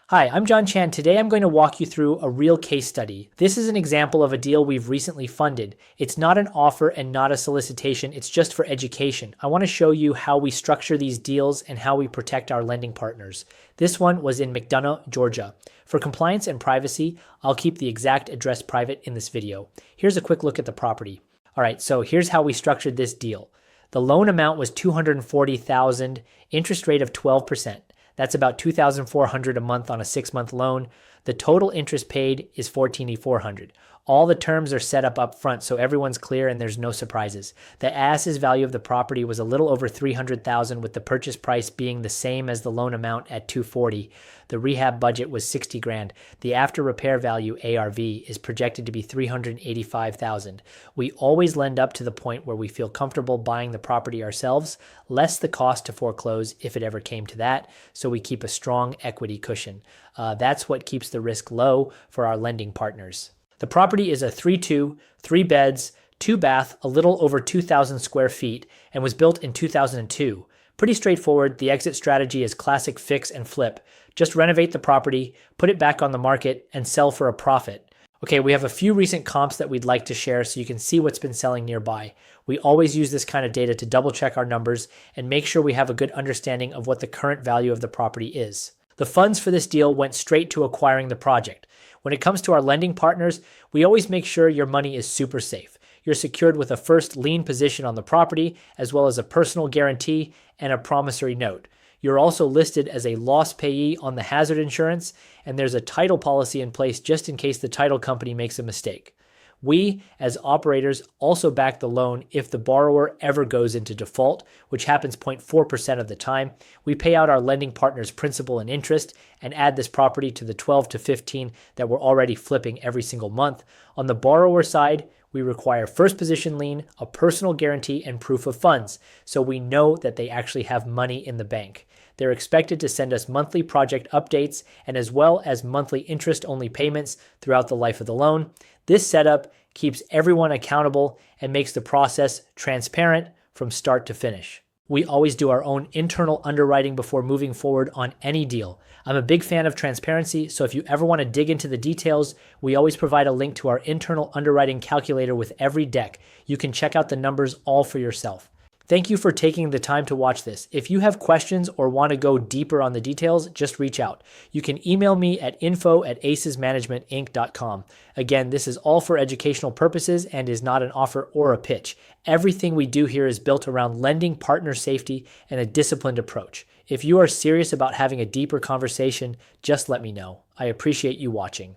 Hi, I'm John Chan. Today I'm going to walk you through a real case study. This is an example of a deal we've recently funded. It's not an offer and not a solicitation, it's just for education. I want to show you how we structure these deals and how we protect our lending partners. This one was in McDonough, Georgia. For compliance and privacy, I'll keep the exact address private in this video. Here's a quick look at the property. All right, so here's how we structured this deal. The loan amount was $240,000, interest rate of 12%. That's about $2,400 a month on a 6-month loan. The total interest paid is $14,400. All the terms are set up front, so everyone's clear and there's no surprises. The as-is value of the property was a little over $300,000, with the purchase price being the same as the loan amount at $240,000. The rehab budget was $60,000. The after repair value (ARV) is projected to be $385,000. We always lend up to the point where we feel comfortable buying the property ourselves, less the cost to foreclose if it ever came to that, so we keep a strong equity cushion. That's what keeps the risk low for our lending partners. The property is a 3-2, 3 beds, 2 bath, a little over 2,000 square feet, and was built in 2002. Pretty straightforward. The exit strategy is classic fix and flip. Just renovate the property, put it back on the market, and sell for a profit. Okay, we have a few recent comps that we'd like to share so you can see what's been selling nearby. We always use this kind of data to double check our numbers and make sure we have a good understanding of what the current value of the property is. The funds for this deal went straight to acquiring the project. When it comes to our lending partners, we always make sure your money is super safe. You're secured with a first lien position on the property, as well as a personal guarantee and a promissory note. You're also listed as a loss payee on the hazard insurance, and there's a title policy in place just in case the title company makes a mistake. We, as operators, also back the loan if the borrower ever goes into default, which happens 0.4% of the time. We pay out our lending partners principal and interest and add this property to the 12 to 15 that we're already flipping every single month. On the borrower side, we require first position lien, a personal guarantee, and proof of funds, so we know that they actually have money in the bank. They're expected to send us monthly project updates and as well as monthly interest-only payments throughout the life of the loan. This setup keeps everyone accountable and makes the process transparent from start to finish. We always do our own internal underwriting before moving forward on any deal. I'm a big fan of transparency, so if you ever want to dig into the details, we always provide a link to our internal underwriting calculator with every deck. You can check out the numbers all for yourself. Thank you for taking the time to watch this. If you have questions or want to go deeper on the details, just reach out. You can email me at info@acesmanagementinc.com. Again, this is all for educational purposes and is not an offer or a pitch. Everything we do here is built around lending partner safety and a disciplined approach. If you are serious about having a deeper conversation, just let me know. I appreciate you watching.